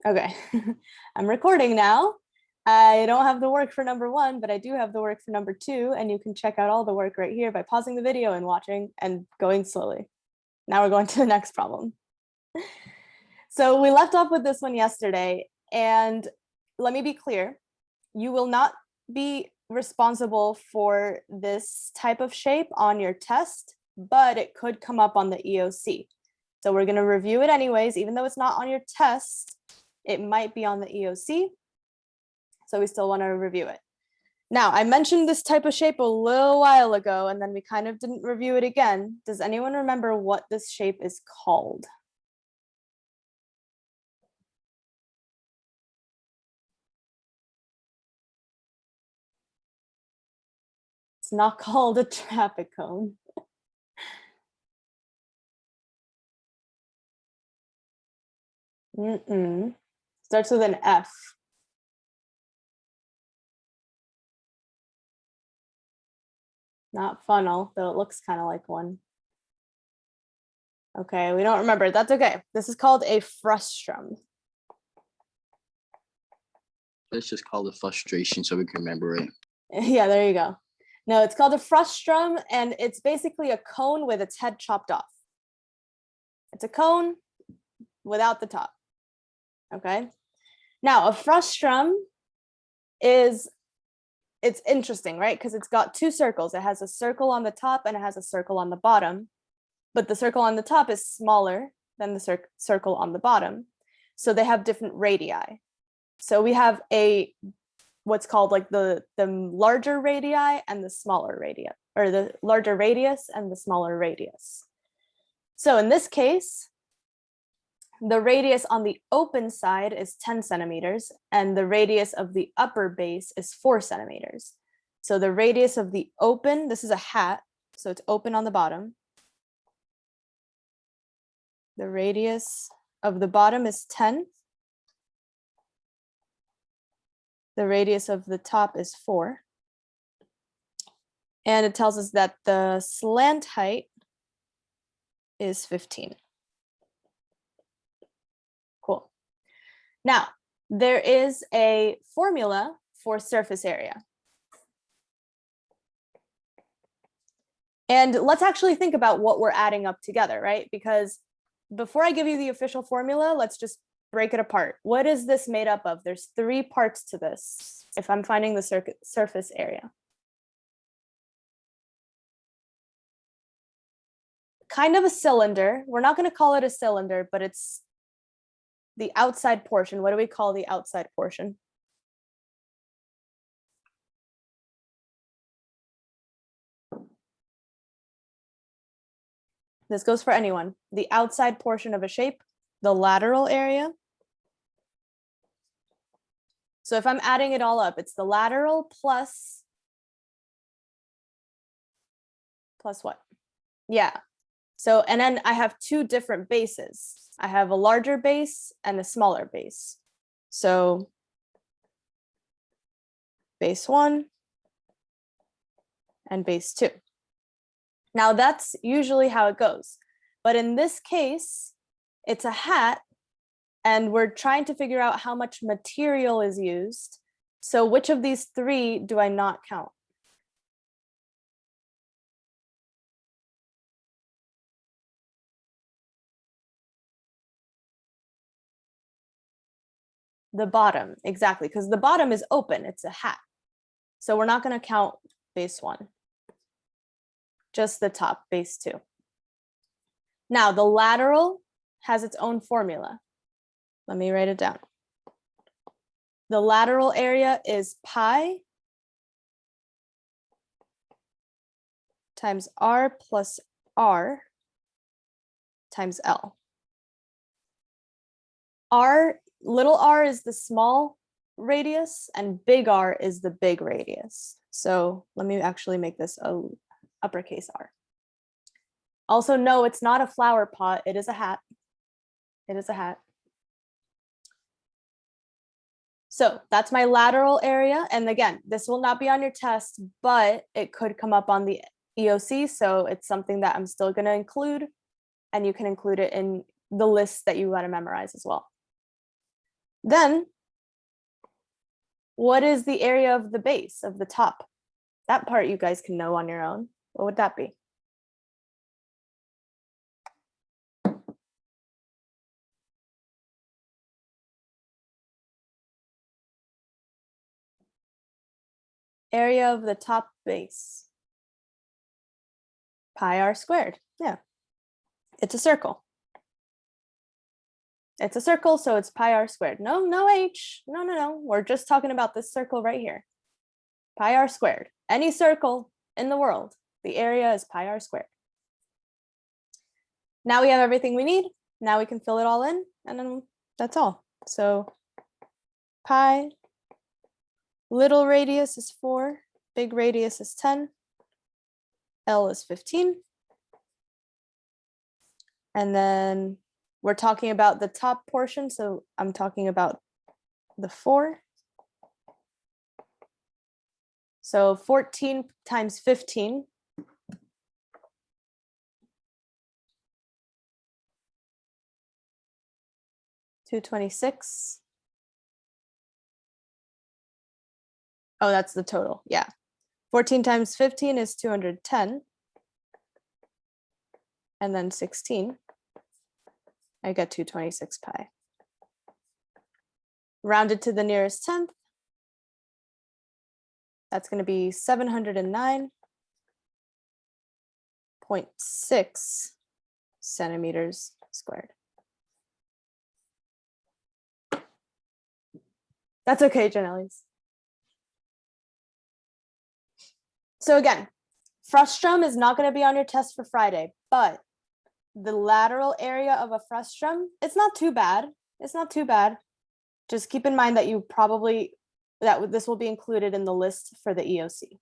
Okay, I'm recording now. I don't have the work for number 1, but I do have the work for number 2, and you can check out all the work right here by pausing the video and watching and going slowly. Now we're going to the next problem. So we left off with this one yesterday, and let me be clear, you will not be responsible for this type of shape on your test, but it could come up on the EOC. So we're going to review it anyways, even though it's not on your test, it might be on the EOC. So we still want to review it. Now, I mentioned this type of shape a little while ago, and then we kind of didn't review it again. Does anyone remember what this shape is called? It's not called a traffic cone. Starts with an F. Not funnel, though it looks kind of like one. Okay, we don't remember. That's okay. This is called a frustrum. Let's just call it frustration so we can remember it. Yeah, there you go. No, it's called a frustrum, and it's basically a cone with its head chopped off. It's a cone without the top. Okay. Now, a frustrum it's interesting, right? Because it's got 2 circles. It has a circle on the top and it has a circle on the bottom. But the circle on the top is smaller than the circle on the bottom. So they have different radii. So we have what's called like the larger radii and the smaller radii, or the larger radius and the smaller radius. So in this case, the radius on the open side is 10 centimeters, and the radius of the upper base is 4 centimeters. So the radius of the open, this is a hat, so it's open on the bottom. The radius of the bottom is 10. The radius of the top is 4. And it tells us that the slant height is 15. Cool. Now, there is a formula for surface area. And let's actually think about what we're adding up together, right? Because before I give you the official formula, let's just break it apart. What is this made up of? There's 3 parts to this, if I'm finding the surface area. Kind of a cylinder. We're not going to call it a cylinder, but it's the outside portion. What do we call the outside portion? This goes for anyone. The outside portion of a shape, the lateral area. So if I'm adding it all up, it's the lateral plus what? Yeah. So, and then I have 2 different bases. I have a larger base and a smaller base. So base 1 and base 2. Now that's usually how it goes. But in this case, it's a hat, and we're trying to figure out how much material is used. So which of these 3 do I not count? The bottom, exactly, because the bottom is open, it's a hat. So we're not going to count base 1. Just the top, base 2. Now, the lateral has its own formula. Let me write it down. The lateral area is pi times r plus r times L. Little r is the small radius and big R is the big radius. So let me actually make this a uppercase R. Also, no, it's not a flower pot. It is a hat. It is a hat. So that's my lateral area. And again, this will not be on your test, but it could come up on the EOC. So it's something that I'm still going to include, and you can include it in the list that you want to memorize as well. Then, what is the area of the base, of the top? That part you guys can know on your own. What would that be? Area of the top base. Pi r squared. Yeah. It's a circle. It's a circle, so it's pi r squared. No h. No. We're just talking about this circle right here. Pi r squared. Any circle in the world, the area is pi r squared. Now we have everything we need. Now we can fill it all in, and then that's all. So pi, little radius is 4, big radius is 10, L is 15. And then we're talking about the top portion, so I'm talking about the 4. So 14 times 15. $226. Oh, that's the total. Yeah. 14 times 15 is 210. And then 16. I get 226 pi. Rounded to the nearest tenth. That's going to be 709.6 centimeters squared. That's okay, Janelle's. So again, frustrum is not going to be on your test for Friday, but the lateral area of a frustrum, it's not too bad. It's not too bad. Just keep in mind that you probably, this will be included in the list for the EOC.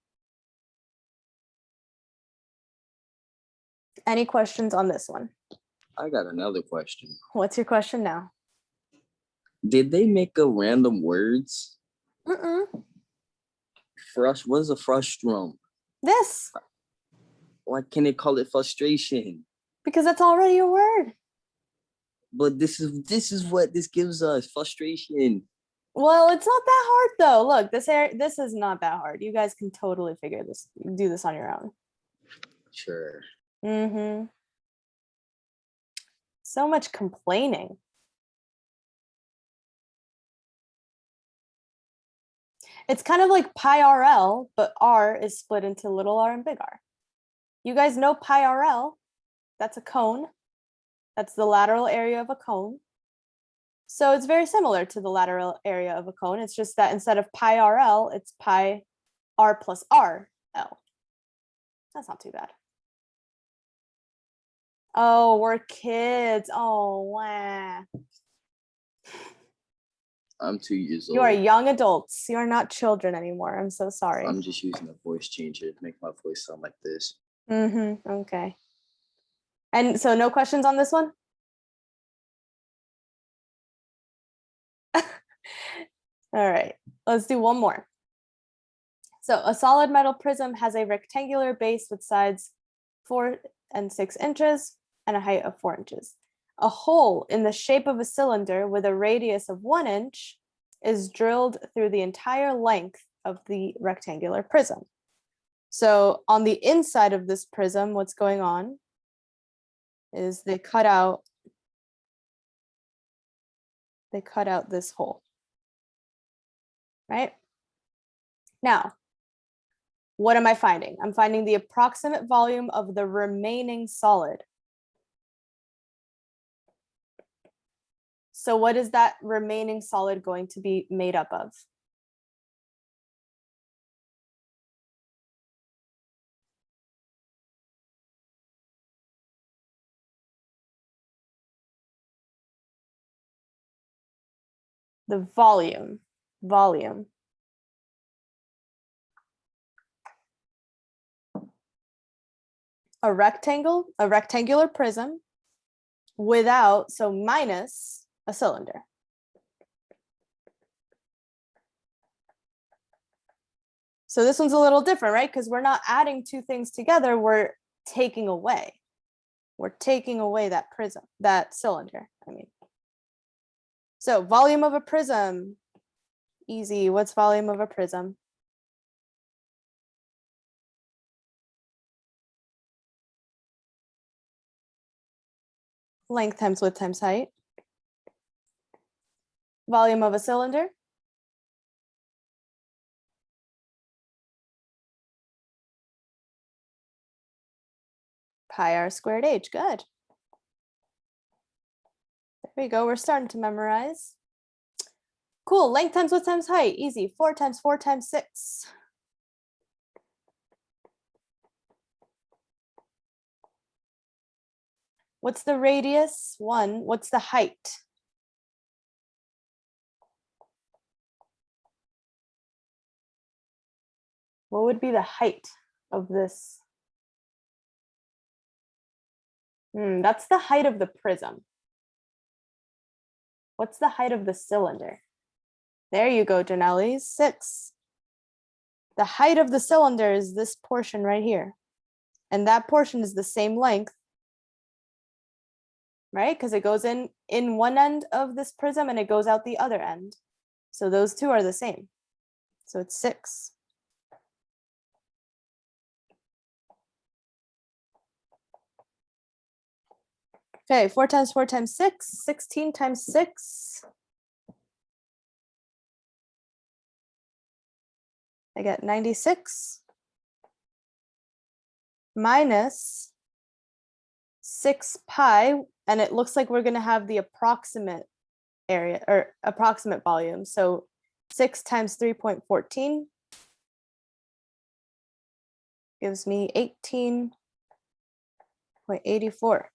Any questions on this one? I got another question. What's your question now? Did they make a random words? Mm-mm. What is a frustrum? This. Why can't they call it frustration? Because that's already a word. But this is what this gives us, frustration. Well, it's not that hard though. Look, this is not that hard. You guys can totally do this on your own. Sure. Mm-hmm. So much complaining. It's kind of like pi RL, but R is split into little r and big R. You guys know pi RL, that's a cone. That's the lateral area of a cone. So it's very similar to the lateral area of a cone. It's just that instead of pi RL, it's pi R plus RL. That's not too bad. Oh, we're kids. Oh, wow. I'm 2 years old. You are young adults. You are not children anymore. I'm so sorry. I'm just using a voice changer to make my voice sound like this. Mm-hmm. Okay. And so no questions on this one? All right, let's do one more. So a solid metal prism has a rectangular base with sides 4 and 6 inches and a height of 4 inches. A hole in the shape of a cylinder with a radius of 1 inch is drilled through the entire length of the rectangular prism. So on the inside of this prism, what's going on is they cut out this hole. Right? Now, what am I finding? I'm finding the approximate volume of the remaining solid. So what is that remaining solid going to be made up of? The volume. A rectangular prism without, so minus a cylinder. So this one's a little different, right? Because we're not adding two things together, we're taking away. We're taking away that prism, that cylinder, I mean. So volume of a prism. Easy. What's volume of a prism? Length times width times height. Volume of a cylinder. Pi r squared h. Good. There we go. We're starting to memorize. Cool. Length times width times height. Easy. 4 times 4 times 6. What's the radius? 1. What's the height? What would be the height of this? That's the height of the prism. What's the height of the cylinder? There you go, Janelle. 6. The height of the cylinder is this portion right here. And that portion is the same length, right? Because it goes in one end of this prism and it goes out the other end. So those two are the same. So it's 6. Okay, 4 times 4 times 6, 16 times 6. I get 96 minus 6 pi, and it looks like we're going to have the approximate area or approximate volume. So 6 times 3.14 gives me 18.84.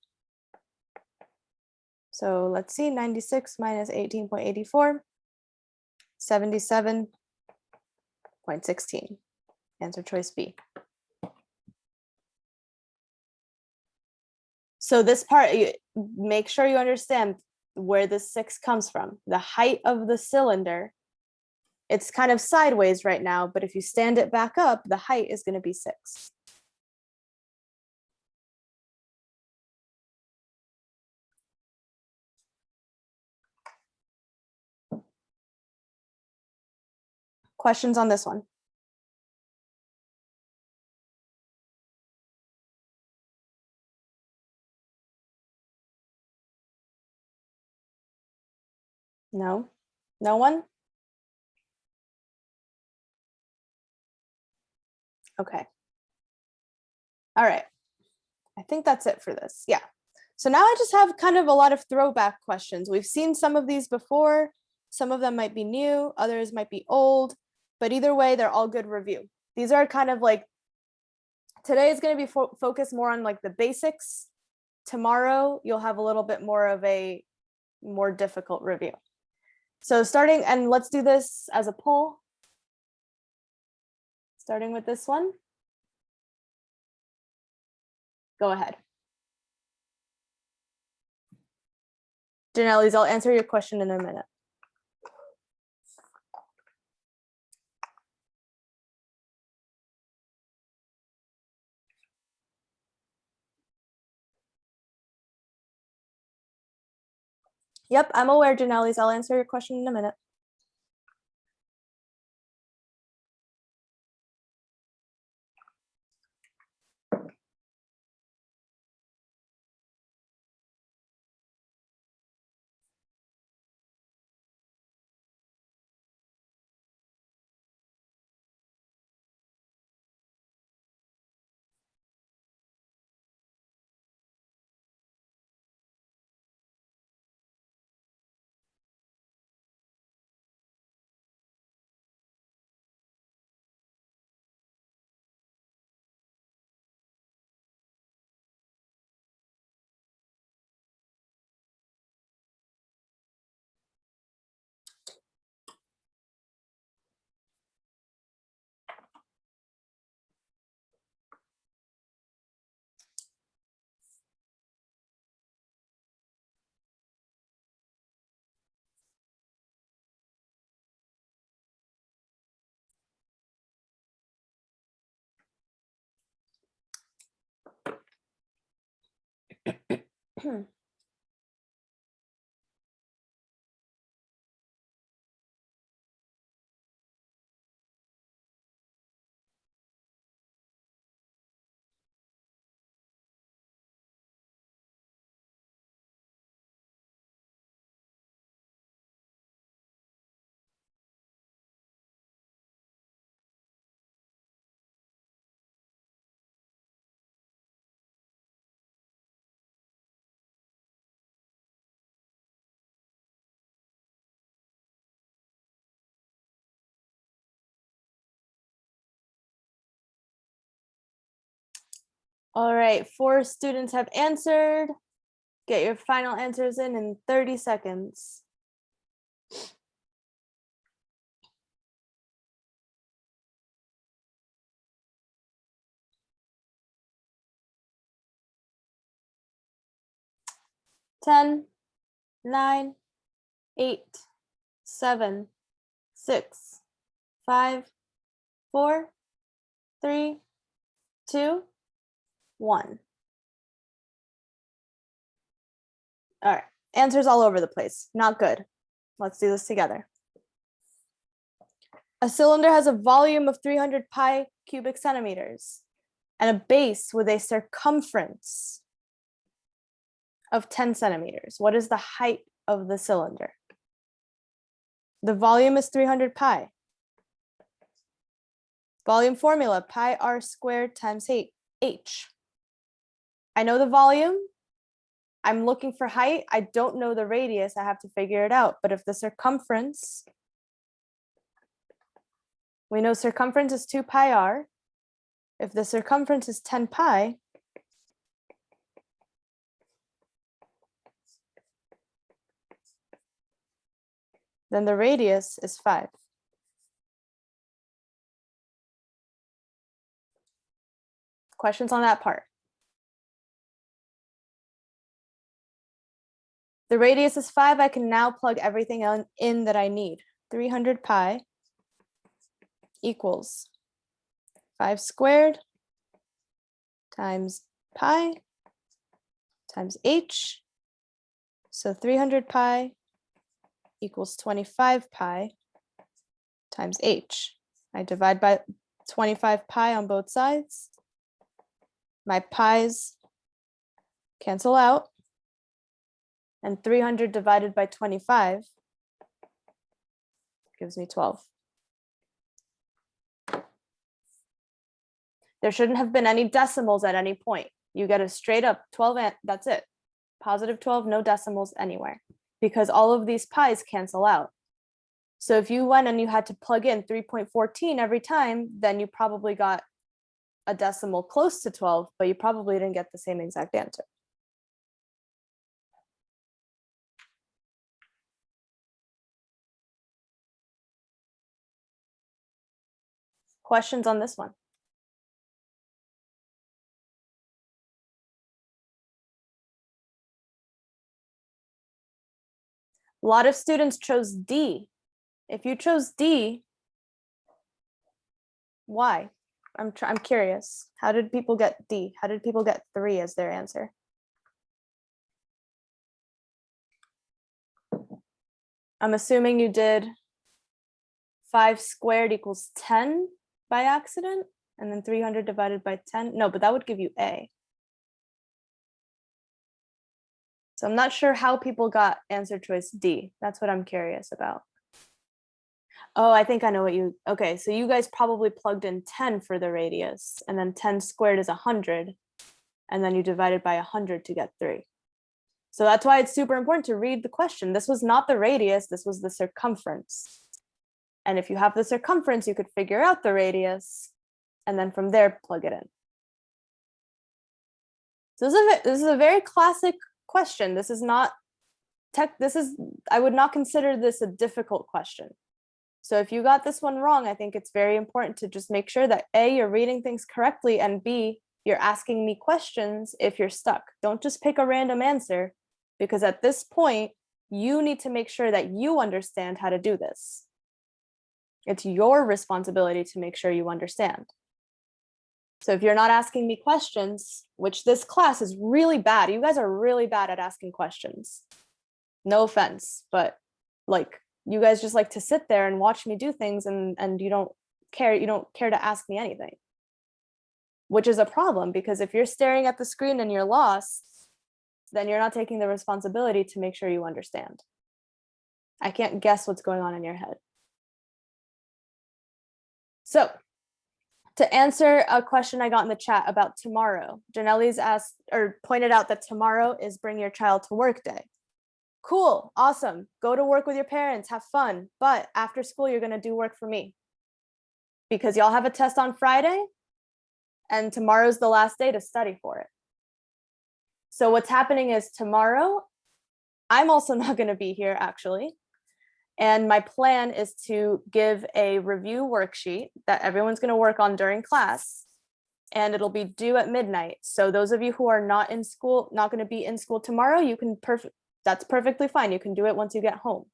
So let's see, 96 minus 18.84, 77.16. Answer choice B. So this part, make sure you understand where the 6 comes from. The height of the cylinder, it's kind of sideways right now, but if you stand it back up, the height is going to be 6. Questions on this one? No? No one? Okay. All right. I think that's it for this. Yeah. So now I just have kind of a lot of throwback questions. We've seen some of these before. Some of them might be new, others might be old, but either way, they're all good review. These are kind of like, today is going to be focused more on like the basics. Tomorrow, you'll have a little bit more of a more difficult review. So starting, and let's do this as a poll. Starting with this one. Go ahead. Janelle's, I'll answer your question in a minute. Yep, I'm aware, Janelle's. I'll answer your question in a minute. All right, 4 students have answered. Get your final answers in 30 seconds. Ten, 9, 8, 7, 6, 5, 4, 3, 2, 1. All right, answers all over the place. Not good. Let's do this together. A cylinder has a volume of 300 pi cubic centimeters and a base with a circumference of 10 centimeters. What is the height of the cylinder? The volume is 300 pi. Volume formula, pi r squared times h. I know the volume. I'm looking for height. I don't know the radius. I have to figure it out. But if the circumference, we know circumference is 2 pi r. If the circumference is 10 pi, then the radius is 5. Questions on that part? The radius is 5. I can now plug everything in that I need. 300 pi equals 5 squared times pi times h. So 300 pi equals 25 pi times h. I divide by 25 pi on both sides. My pi's cancel out. And 300 divided by 25 gives me 12. There shouldn't have been any decimals at any point. You get a straight up 12 and that's it. Positive 12, no decimals anywhere, because all of these pi's cancel out. So if you went and you had to plug in 3.14 every time, then you probably got a decimal close to 12, but you probably didn't get the same exact answer. Questions on this one? A lot of students chose D. If you chose D, why? I'm curious. How did people get D? How did people get 3 as their answer? I'm assuming you did 5 squared equals 10 by accident, and then 300 divided by 10. No, but that would give you A. So I'm not sure how people got answer choice D. That's what I'm curious about. Oh, I think I know what you, okay, so you guys probably plugged in 10 for the radius, and then 10 squared is 100, and then you divided by 100 to get 3. So that's why it's super important to read the question. This was not the radius, this was the circumference. And if you have the circumference, you could figure out the radius, and then from there, plug it in. So this is a very classic question. This is not I would not consider this a difficult question. So if you got this one wrong, I think it's very important to just make sure that A, you're reading things correctly, and B, you're asking me questions if you're stuck. Don't just pick a random answer, because at this point, you need to make sure that you understand how to do this. It's your responsibility to make sure you understand. So if you're not asking me questions, which this class is really bad, you guys are really bad at asking questions. No offense, but like, you guys just like to sit there and watch me do things, and you don't care to ask me anything, which is a problem, because if you're staring at the screen and you're lost, then you're not taking the responsibility to make sure you understand. I can't guess what's going on in your head. So to answer a question I got in the chat about tomorrow, Janelle's asked or pointed out that tomorrow is bring your child to work day. Cool, awesome. Go to work with your parents, have fun. But after school, you're going to do work for me, because y'all have a test on Friday and tomorrow's the last day to study for it. So what's happening is tomorrow, I'm also not going to be here actually. And my plan is to give a review worksheet that everyone's going to work on during class, and it'll be due at midnight. So those of you who are not in school, not going to be in school tomorrow, that's perfectly fine. You can do it once you get home.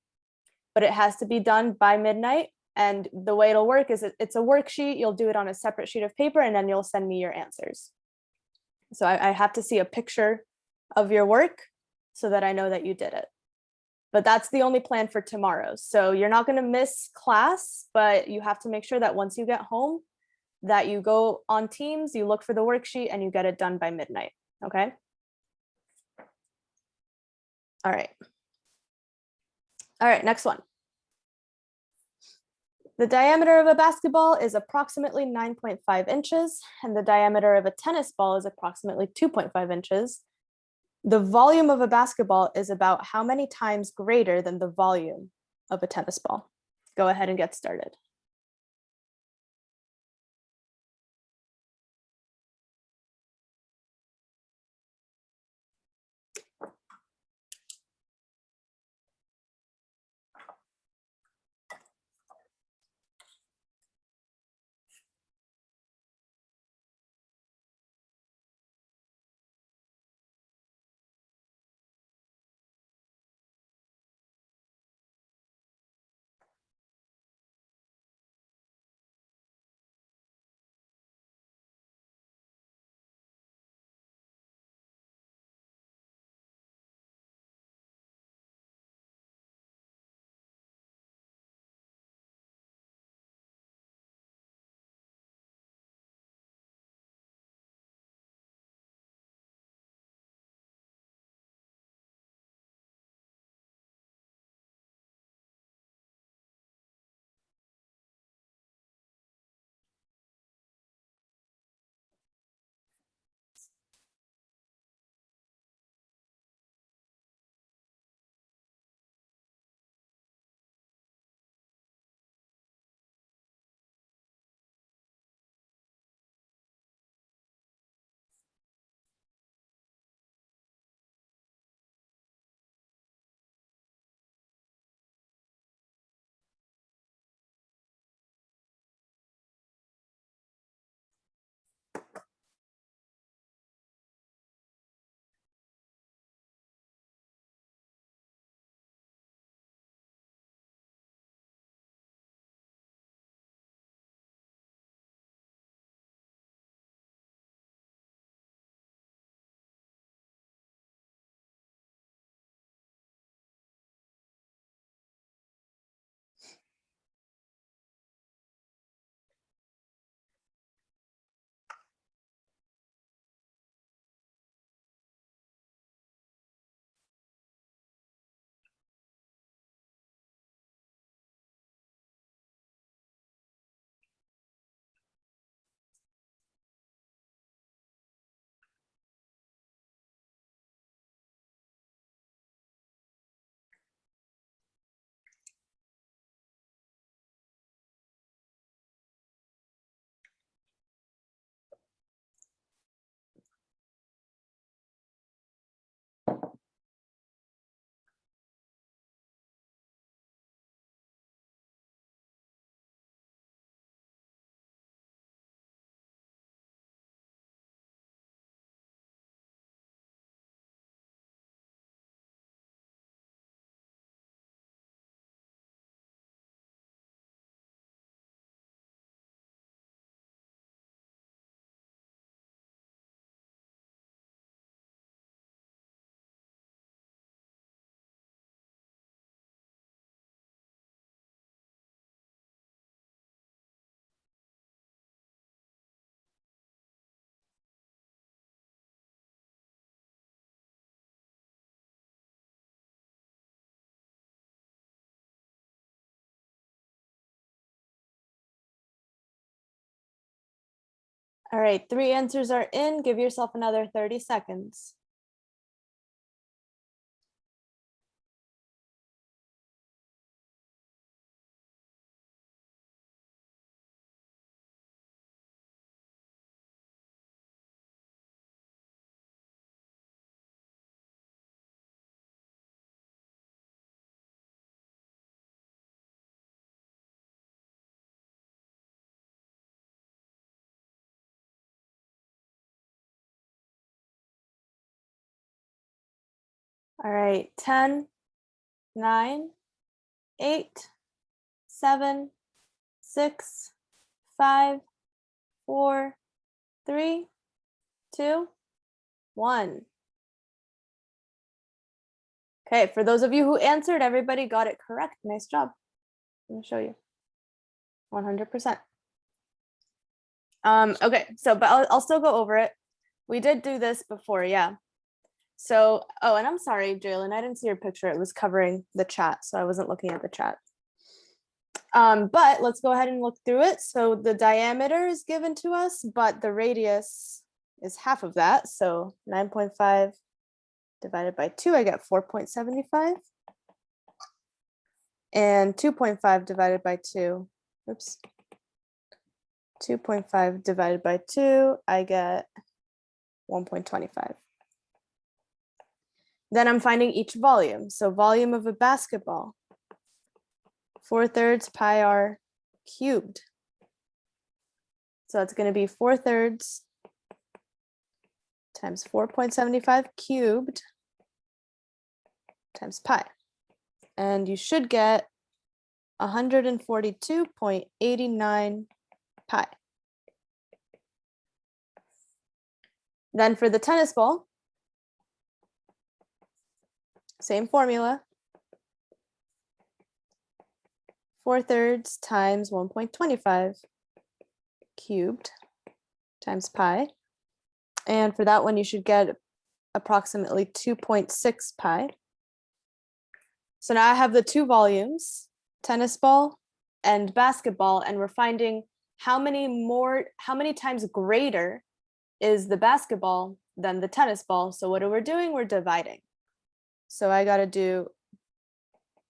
But it has to be done by midnight. And the way it'll work is it's a worksheet. You'll do it on a separate sheet of paper, and then you'll send me your answers. So I have to see a picture of your work so that I know that you did it. But that's the only plan for tomorrow. So you're not going to miss class, but you have to make sure that once you get home, that you go on Teams, you look for the worksheet, and you get it done by midnight. Okay. All right. All right, next one. The diameter of a basketball is approximately 9.5 inches, and the diameter of a tennis ball is approximately 2.5 inches. The volume of a basketball is about how many times greater than the volume of a tennis ball? Go ahead and get started. All right, 3 answers are in. Give yourself another 30 seconds. All right, 10, 9, 8, 7, 6, 5, 4, 3, 2, 1. Okay, for those of you who answered, everybody got it correct. Nice job. Let me show you. 100%. Okay, so but I'll still go over it. We did do this before, yeah. So, oh, and I'm sorry, Jalen, I didn't see your picture. It was covering the chat, so I wasn't looking at the chat. But let's go ahead and look through it. So the diameter is given to us, but the radius is half of that. So 9.5 divided by 2, I get 4.75. And 2.5 divided by 2, oops. 2.5 divided by 2, I get 1.25. Then I'm finding each volume. So volume of a basketball, 4/3 pi r cubed. So that's going to be 4/3 times 4.75 cubed times pi. And you should get 142.89 pi. Then for the tennis ball, same formula. 4/3 times 1.25 cubed times pi. And for that one, you should get approximately 2.6 pi. So now I have the two volumes, tennis ball and basketball, and we're finding how many times greater is the basketball than the tennis ball. So what are we doing? We're dividing. So I got to do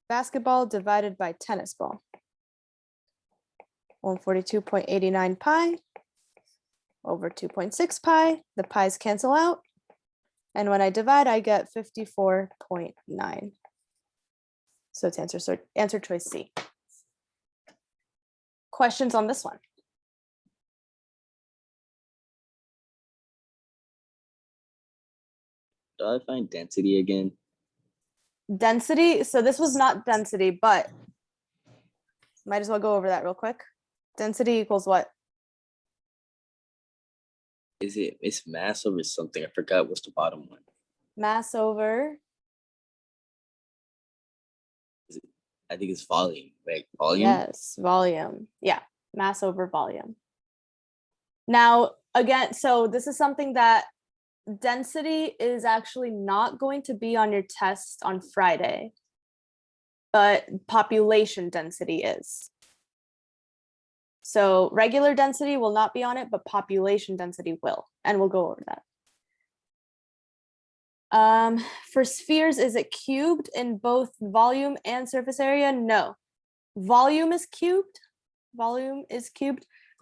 basketball divided by tennis ball. 142.89 pi over 2.6 pi. The pi's cancel out. And when I divide, I get 54.9. So it's answer choice C. Questions on this one? Do I find density again? Density, so this was not density, but might as well go over that real quick. Density equals what? It's mass over something. I forgot what's the bottom one. Mass over, I think it's volume. Like volume? yes, volume. Yeah, mass over volume. Now, again, so this is something that density is actually not going to be on your test on Friday, but population density is. So regular density will not be on it, but population density will, and we'll go over that. For spheres, is it cubed in both volume and surface area? No. Volume is cubed,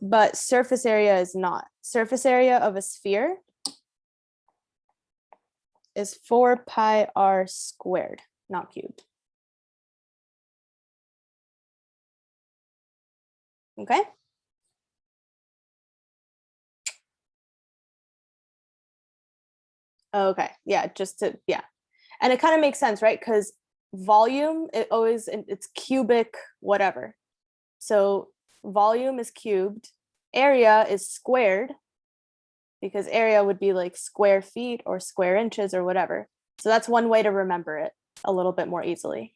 but surface area is not. Surface area of a sphere is 4 pi r squared, not cubed. Okay. Okay, yeah, and it kind of makes sense, right? Because volume, it's cubic whatever. So volume is cubed, area is squared, because area would be like square feet or square inches or whatever. So that's one way to remember it a little bit more easily.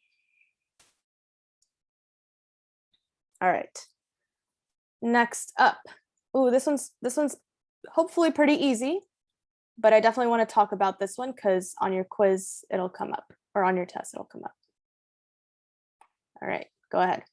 All right. Next up. Ooh, this one's hopefully pretty easy, but I definitely want to talk about this one because on your quiz it'll come up, or on your test it'll come up. All right, go ahead.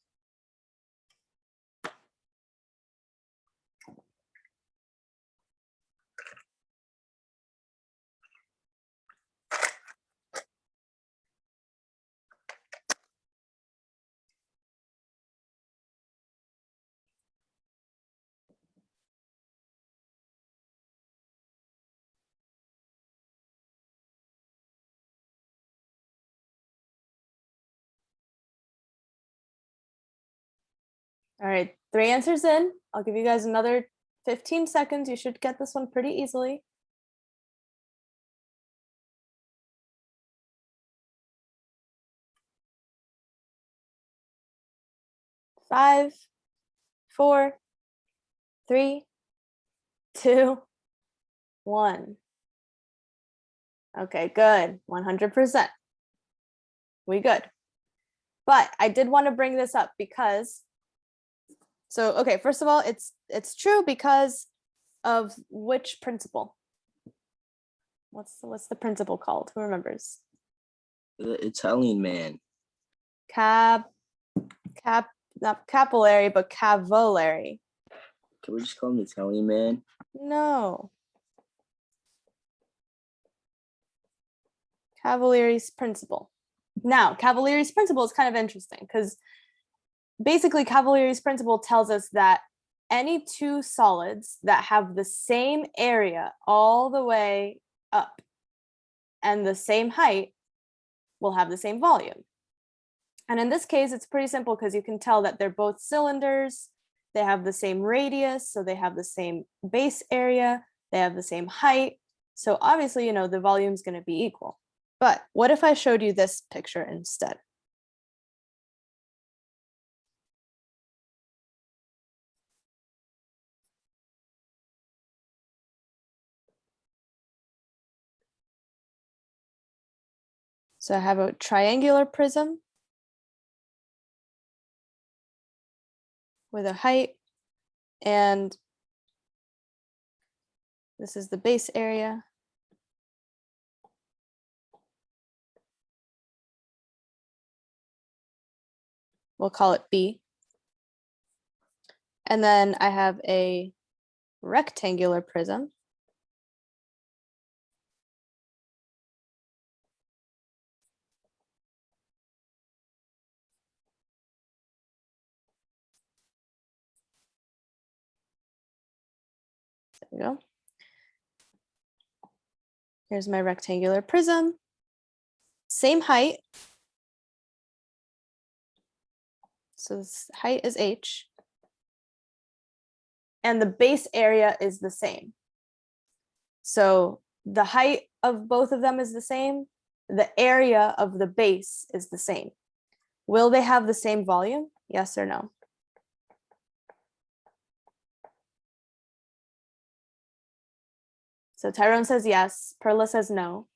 All right, 3 answers in. I'll give you guys another 15 seconds. You should get this one pretty easily. 5, 4, 3, 2, 1. Okay, good. 100%. We good. But I did want to bring this up because, so, okay, first of all, it's true because of which principle? What's the principle called? Who remembers? The Italian man. Not capillary, but cavallary. Can we just call him the Italian man? No. Cavaliere's principle. Now, Cavaliere's principle is kind of interesting because basically Cavaliere's principle tells us that any two solids that have the same area all the way up and the same height will have the same volume. And in this case, it's pretty simple because you can tell that they're both cylinders. They have the same radius, so they have the same base area. They have the same height. So obviously, the volume is going to be equal. But what if I showed you this picture instead? So I have a triangular prism with a height, and this is the base area. We'll call it B. And then I have a rectangular prism. There we go. Here's my rectangular prism. Same height. So this height is H. And the base area is the same. So the height of both of them is the same. The area of the base is the same. Will they have the same volume? Yes or no? So Tyrone says yes. Perla says no.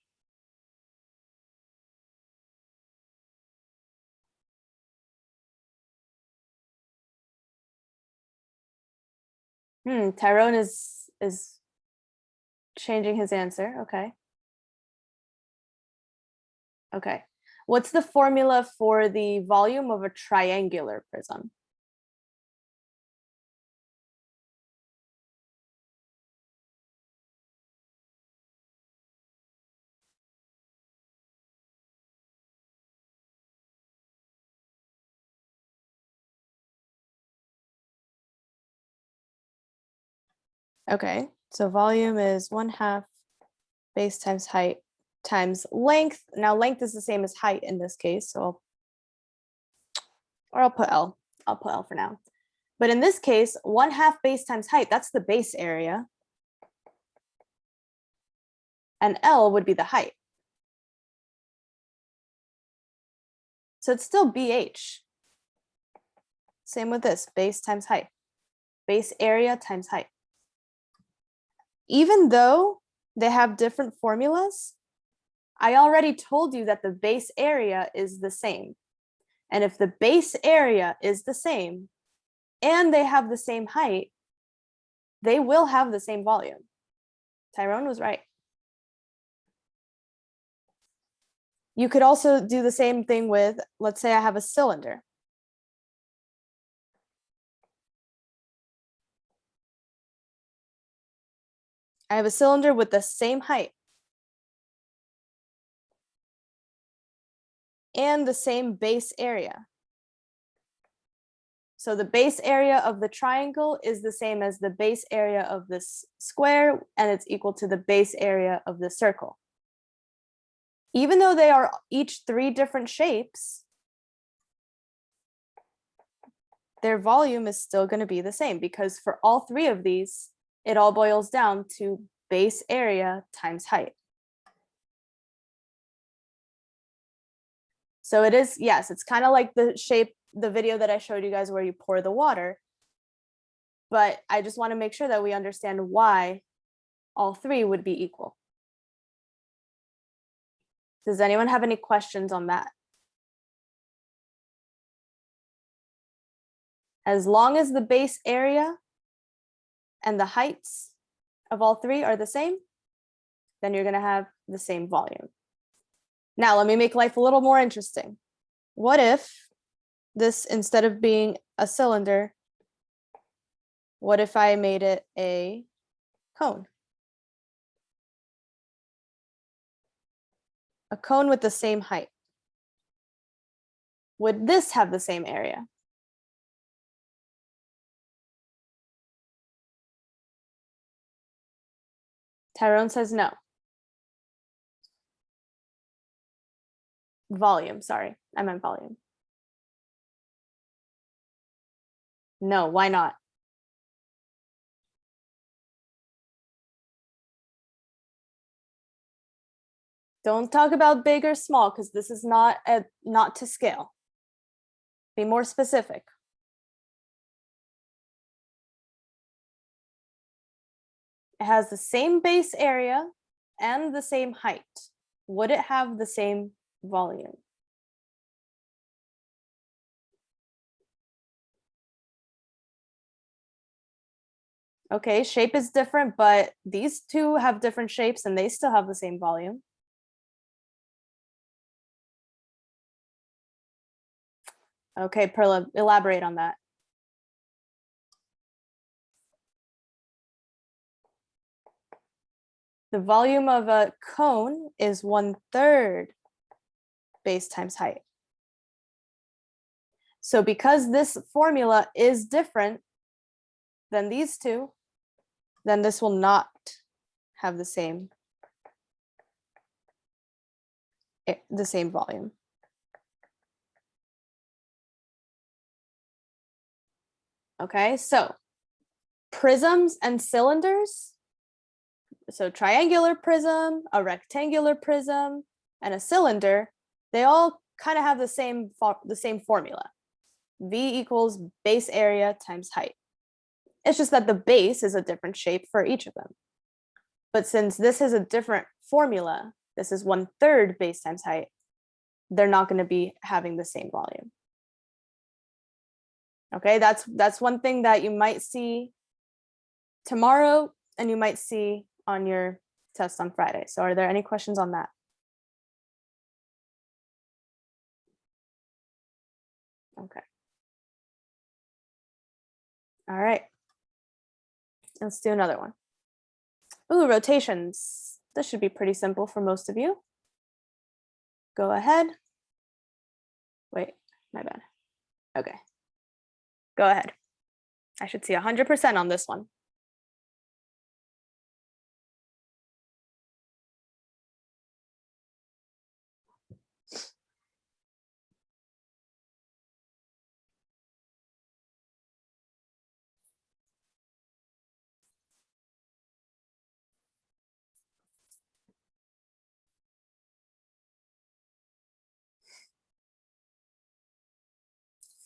Tyrone is changing his answer. Okay. Okay. What's the formula for the volume of a triangular prism? Okay, so volume is 1/2 base times height times length. Now length is the same as height in this case, so I'll put L. I'll put L for now. But in this case, 1/2 base times height, that's the base area. And L would be the height. So it's still BH. Same with this, base times height. Base area times height. Even though they have different formulas, I already told you that the base area is the same. And if the base area is the same and they have the same height, they will have the same volume. Tyrone was right. You could also do the same thing with, let's say I have a cylinder. I have a cylinder with the same height and the same base area. So the base area of the triangle is the same as the base area of this square, and it's equal to the base area of the circle. Even though they are each 3 different shapes, their volume is still going to be the same, because for all 3 of these, it all boils down to base area times height. So it is, yes, it's kind of like the shape the video that I showed you guys where you pour the water. But I just want to make sure that we understand why all three would be equal. Does anyone have any questions on that? As long as the base area and the heights of all three are the same, then you're going to have the same volume. Now, let me make life a little more interesting. What if this, instead of being a cylinder, what if I made it a cone? A cone with the same height. Would this have the same area? Tyrone says no. Volume, sorry, I meant volume. No, why not? Don't talk about big or small because this is not to scale. Be more specific. It has the same base area and the same height. Would it have the same volume? Okay, shape is different, but these two have different shapes and they still have the same volume. Okay, Perla, elaborate on that. The volume of a cone is 1/3 base times height. So because this formula is different than these two, then this will not have the same volume. Okay, so prisms and cylinders. So triangular prism, a rectangular prism, and a cylinder, they all kind of have the same formula. V equals base area times height. It's just that the base is a different shape for each of them. But since this is a different formula, this is 1/3 base times height, they're not going to be having the same volume. Okay, that's one thing that you might see tomorrow and you might see on your test on Friday. So are there any questions on that? Okay. All right. Let's do another one. Ooh, rotations. This should be pretty simple for most of you. Go ahead. Wait, my bad. Okay. Go ahead. I should see 100% on this one.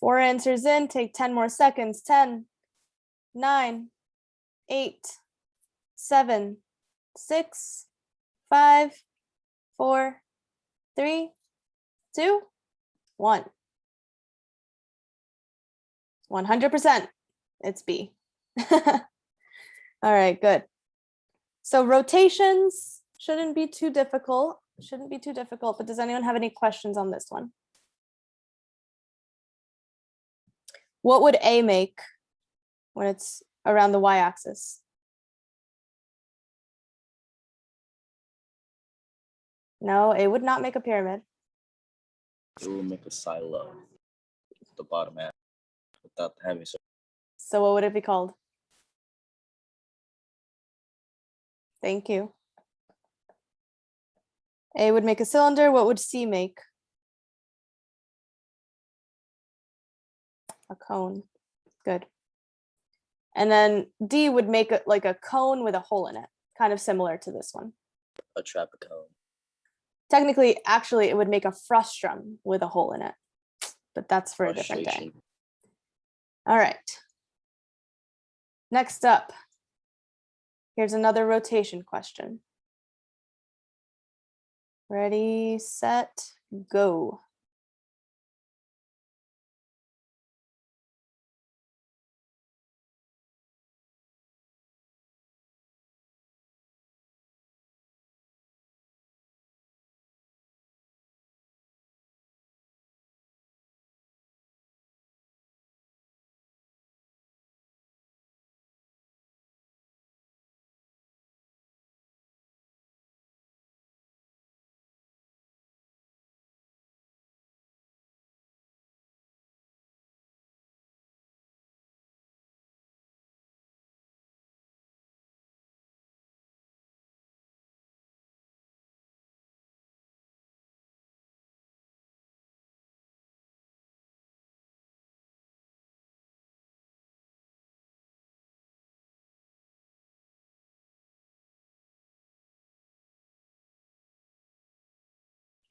Four answers in, take 10 more seconds. 10, 9, 8, 7, 6, 5, 4, 3, 2, 1. 100%. It's B. All right, good. So rotations shouldn't be too difficult. But does anyone have any questions on this one? What would A make when it's around the y-axis? No, it would not make a pyramid. It will make a silo. The bottom half without having so. So what would it be called? Thank you. A would make a cylinder. What would C make? A cone. Good. And then D would make like a cone with a hole in it, kind of similar to this one. A trapecone. Technically, actually, it would make a frustrum with a hole in it. but that's for a different day. Frustration. All right. Next up, here's another rotation question. Ready, set, go.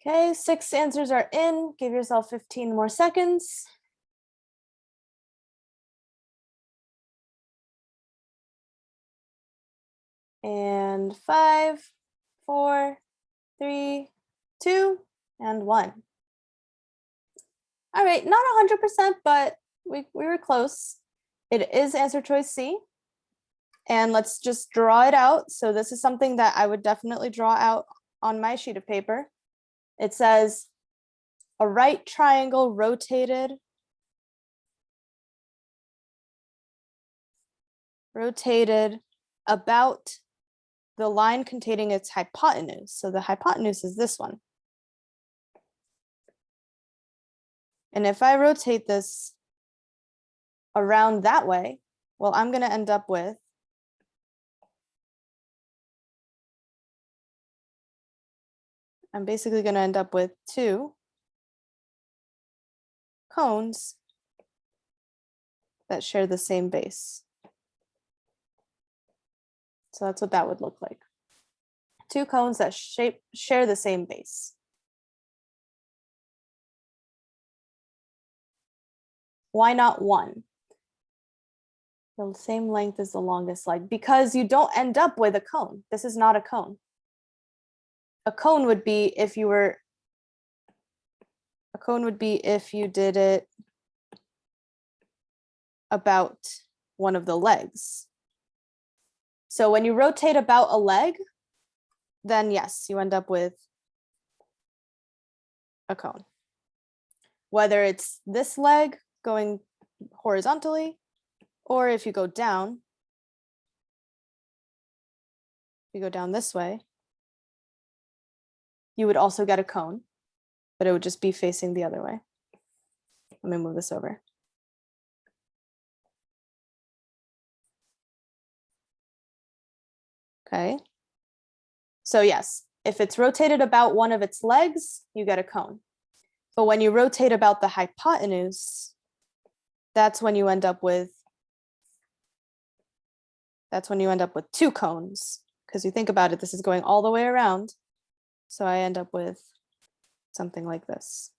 Okay, 6 answers are in. Give yourself 15 more seconds. And 5, 4, 3, 2, and 1. All right, not 100%, but we were close. It is answer choice C. And let's just draw it out. So this is something that I would definitely draw out on my sheet of paper. It says a right triangle rotated about the line containing its hypotenuse. So the hypotenuse is this one. And if I rotate this around that way, well, I'm going to end up with I'm basically going to end up with 2 cones that share the same base. So that's what that would look like. 2 cones that share the same base. Why not 1? The same length as the longest leg, because you don't end up with a cone. This is not a cone. A cone would be if you did it about one of the legs. So when you rotate about a leg, then yes, you end up with a cone. Whether it's this leg going horizontally, or if you go down, this way, you would also get a cone, but it would just be facing the other way. Let me move this over. Okay. So yes, if it's rotated about one of its legs, you get a cone. But when you rotate about the hypotenuse, that's when you end up with 2 cones. Because you think about it, this is going all the way around. So I end up with something like this.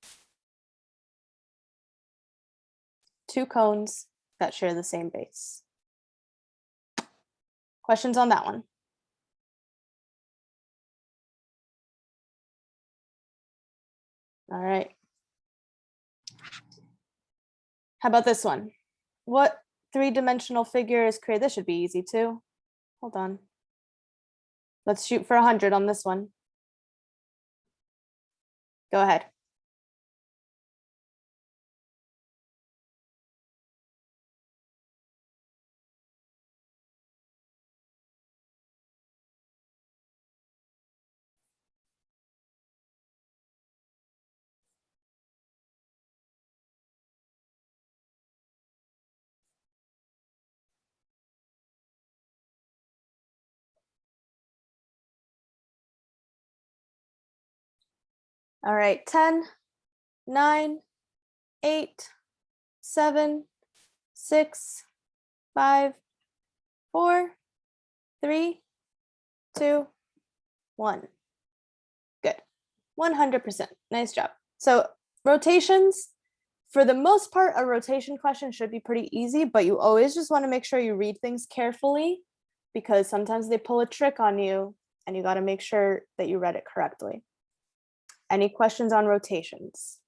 2 cones that share the same base. Questions on that one? All right. How about this one? What 3-dimensional figure is created? This should be easy too. Hold on. Let's shoot for 100 on this one. Go ahead. All right, 10, 9, 8, 7, 6, 5, 4, 3, 2, 1. Good. 100%. Nice job. So rotations, For the most part, a rotation question should be pretty easy, but you always just want to make sure you read things carefully because sometimes they pull a trick on you and you got to make sure that you read it correctly. Any questions on rotations?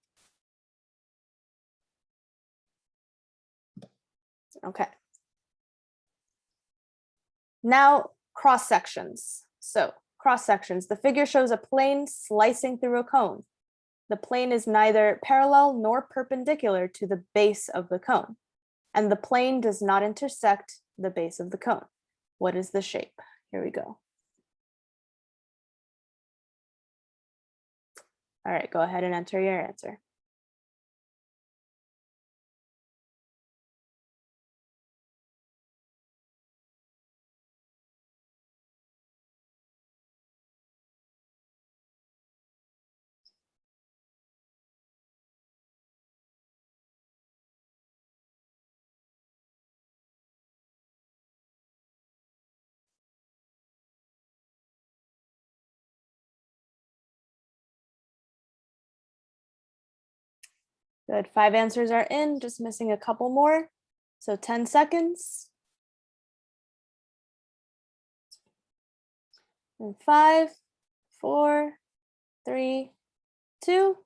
Okay. Now, cross sections. So cross sections, the figure shows a plane slicing through a cone. The plane is neither parallel nor perpendicular to the base of the cone, and the plane does not intersect the base of the cone. What is the shape? Here we go. All right, go ahead and enter your answer. Good, 5 answers are in, just missing a couple more. So 10 seconds. And 5, 4, 3, 2,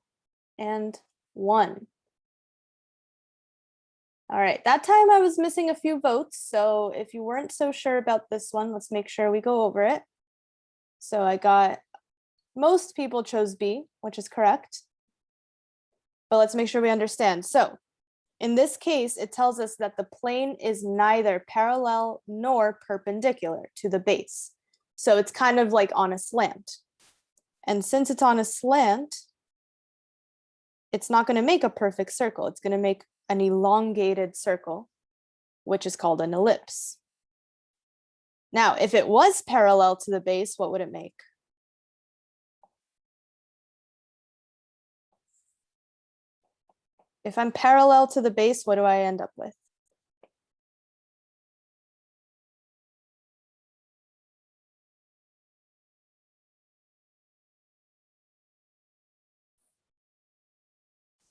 and 1. All right, that time I was missing a few votes. So if you weren't so sure about this one, let's make sure we go over it. So I got, most people chose B, which is correct. But let's make sure we understand. So in this case, it tells us that the plane is neither parallel nor perpendicular to the base. So it's kind of like on a slant. And since it's on a slant, it's not going to make a perfect circle. It's going to make an elongated circle, which is called an ellipse. Now, if it was parallel to the base, what would it make? If I'm parallel to the base, what do I end up with?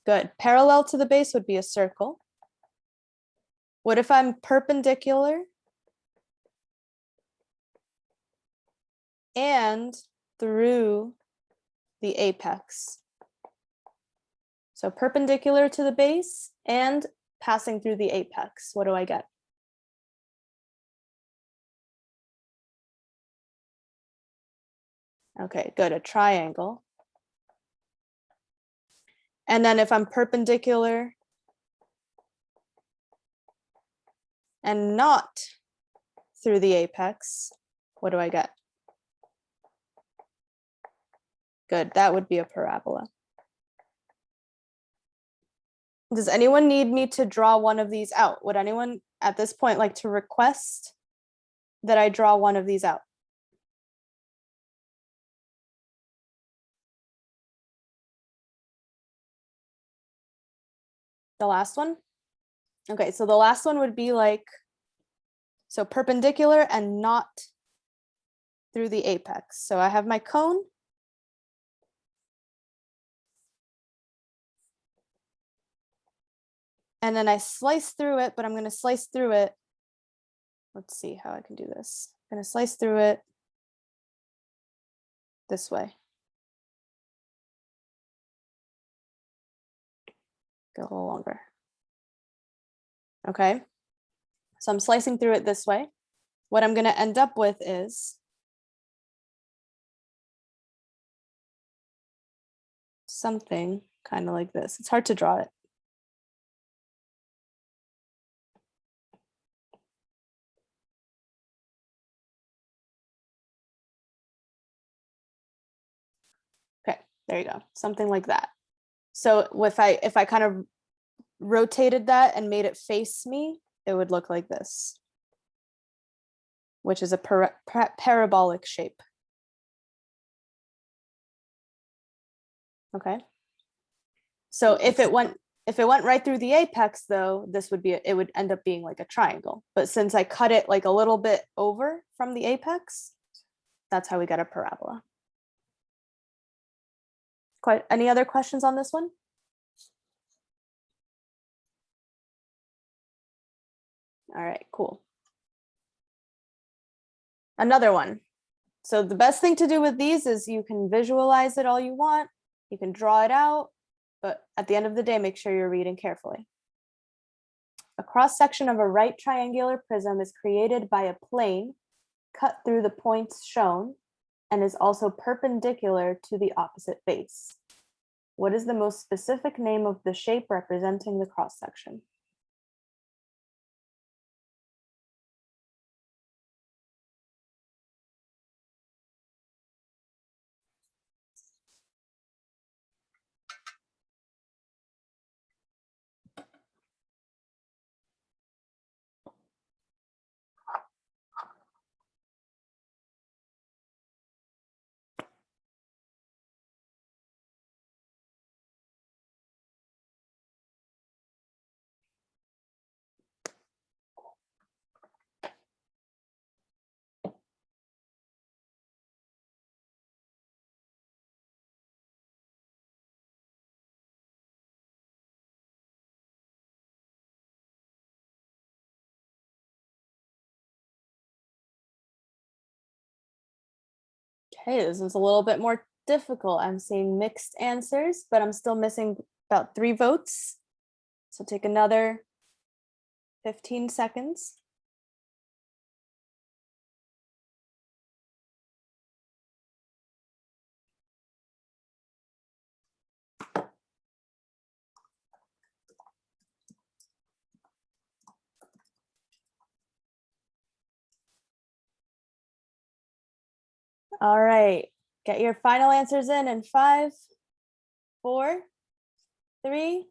Good. Parallel to the base would be a circle. What if I'm perpendicular and through the apex? So perpendicular to the base and passing through the apex. What do I get? Okay, good, a triangle. And then if I'm perpendicular and not through the apex, what do I get? Good, that would be a parabola. Does anyone need me to draw one of these out? Would anyone at this point like to request that I draw one of these out? The last one? Okay, so the last one would be like, so perpendicular and not through the apex. So I have my cone. And then I slice through it, but I'm going to slice through it. Let's see how I can do this. I'm going to slice through it this way. Go a little longer. Okay. So I'm slicing through it this way. What I'm going to end up with is something kind of like this. It's hard to draw it. Okay, there you go. Something like that. So if I kind of rotated that and made it face me, it would look like this, which is a parabolic shape. Okay. So if it went right through the apex though, this would be, it would end up being like a triangle. But since I cut it like a little bit over from the apex, that's how we get a parabola. Quite any other questions on this one? All right, cool. Another one. So the best thing to do with these is you can visualize it all you want. You can draw it out, but at the end of the day, make sure you're reading carefully. A cross section of a right triangular prism is created by a plane cut through the points shown and is also perpendicular to the opposite base. What is the most specific name of the shape representing the cross section? Okay, this is a little bit more difficult. I'm seeing mixed answers, but I'm still missing about 3 votes. So take another 15 seconds. All right, get your final answers in 5, 4, 3,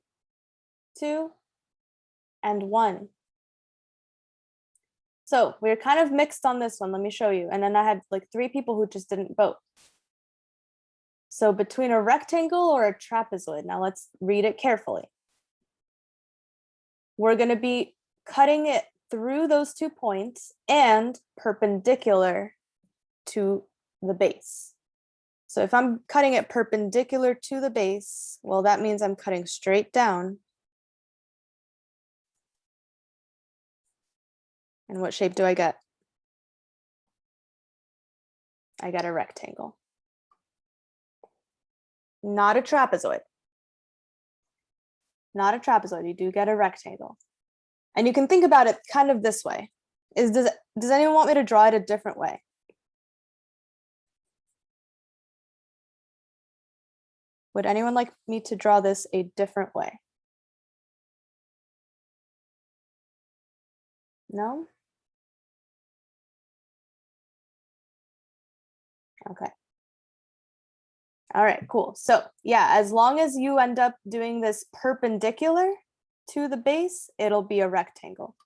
2, and 1. So we're kind of mixed on this one. Let me show you. And then I had like 3 people who just didn't vote. So between a rectangle or a trapezoid, now let's read it carefully. We're going to be cutting it through those 2 points and perpendicular to the base. So if I'm cutting it perpendicular to the base, well, that means I'm cutting straight down. And what shape do I get? I get a rectangle. Not a trapezoid. Not a trapezoid, you do get a rectangle. And you can think about it kind of this way. Does anyone want me to draw it a different way? Would anyone like me to draw this a different way? No? Okay. All right, cool. So yeah, as long as you end up doing this perpendicular to the base, it'll be a rectangle.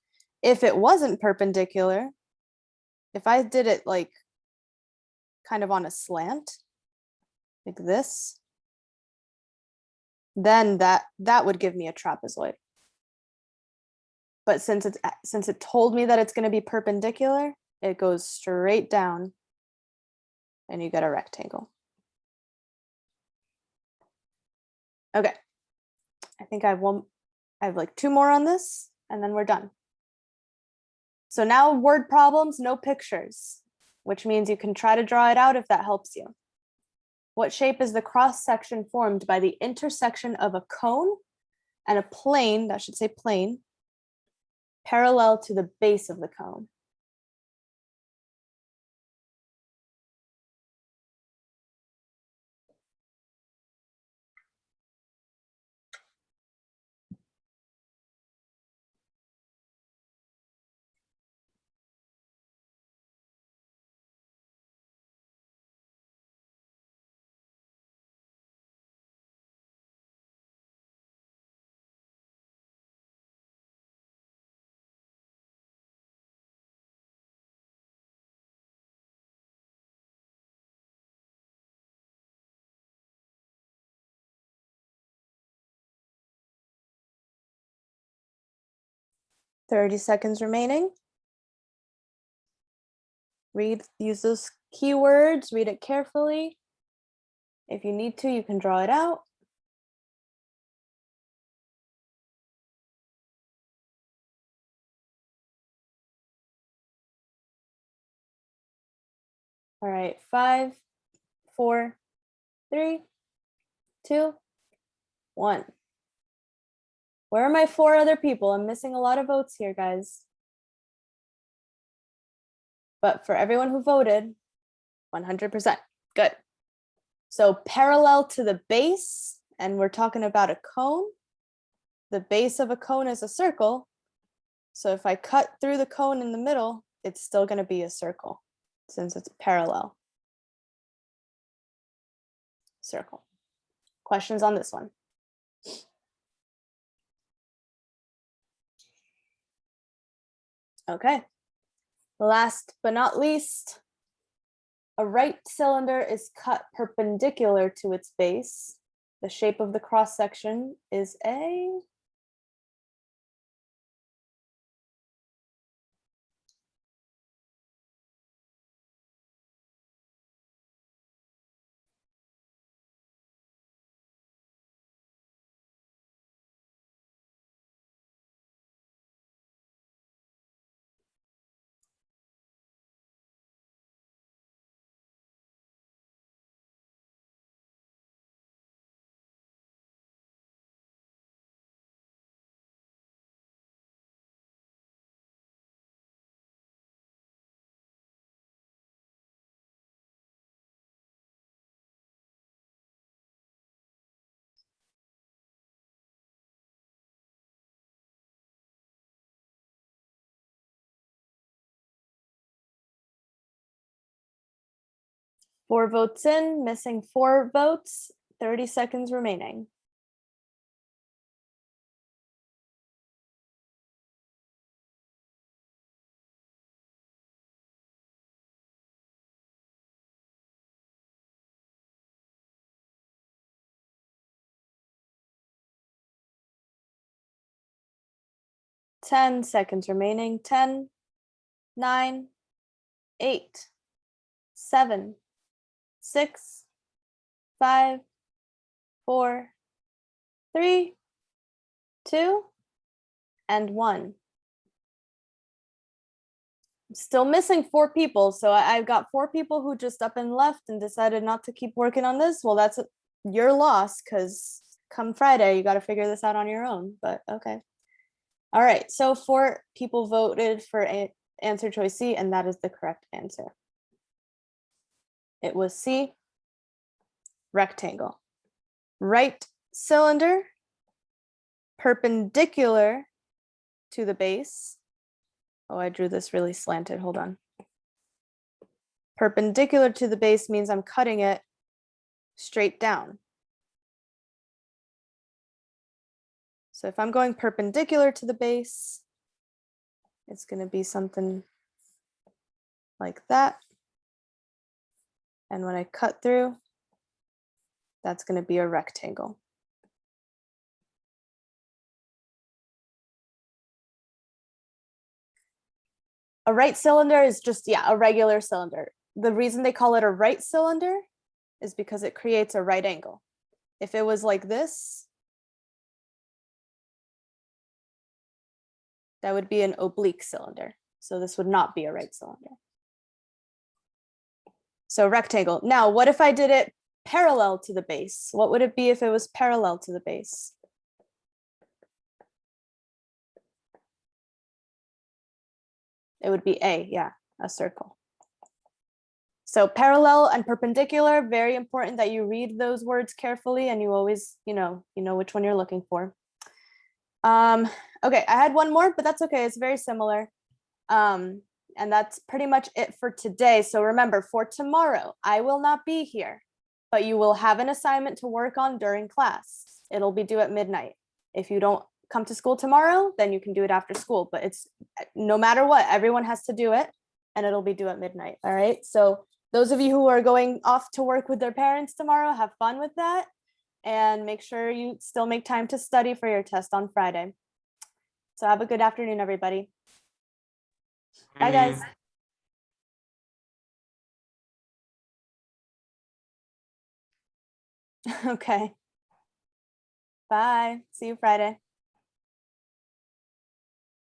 If it wasn't perpendicular, if I did it like kind of on a slant, like this, then that would give me a trapezoid. But since it told me that it's going to be perpendicular, it goes straight down and you get a rectangle. Okay. I think I have like 2 more on this and then we're done. So now word problems, no pictures, which means you can try to draw it out if that helps you. What shape is the cross section formed by the intersection of a cone and a plane, that should say plane, parallel to the base of the cone? "30 seconds remaining. Use those keywords, read it carefully. If you need to, you can draw it out. All right, 5, 4, 3, 2, 1. Where are my 4 other people? I'm missing a lot of votes here, guys. But for everyone who voted, 100%. Good. So parallel to the base, and we're talking about a cone. The base of a cone is a circle. So if I cut through the cone in the middle, it's still going to be a circle since it's parallel. Circle. Questions on this one? Okay. Last but not least, a right cylinder is cut perpendicular to its base. The shape of the cross section is a Four votes in, missing 4 votes, 30 seconds remaining. Ten seconds remaining. 10, 9, 8, 7, 6, 5, 4, 3, 2, and 1. I'm still missing 4 people, so I've got 4 people who just up and left and decided not to keep working on this. Well, that's your loss, because come Friday, you got to figure this out on your own, but okay. All right, so 4 people voted for answer choice C, and that is the correct answer. It was C, rectangle. Right cylinder, perpendicular to the base. Oh, I drew this really slanted, hold on. Perpendicular to the base means I'm cutting it straight down. So if I'm going perpendicular to the base, it's going to be something like that. And when I cut through, that's going to be a rectangle. A right cylinder is just, yeah, a regular cylinder. The reason they call it a right cylinder is because it creates a right angle. If it was like this, that would be an oblique cylinder. So this would not be a right cylinder. So rectangle. Now, what if I did it parallel to the base? What would it be if it was parallel to the base? It would be A, yeah, a circle. So parallel and perpendicular, very important that you read those words carefully and you always, you know which one you're looking for. Okay, I had one more, but that's okay. It's very similar. And that's pretty much it for today. So remember, for tomorrow, I will not be here, but you will have an assignment to work on during class. It'll be due at midnight. If you don't come to school tomorrow, then you can do it after school, but it's no matter what, everyone has to do it and it'll be due at midnight. All right. So those of you who are going off to work with their parents tomorrow, have fun with that and make sure you still make time to study for your test on Friday. So have a good afternoon, everybody. Bye, guys. Okay. Bye. See you Friday.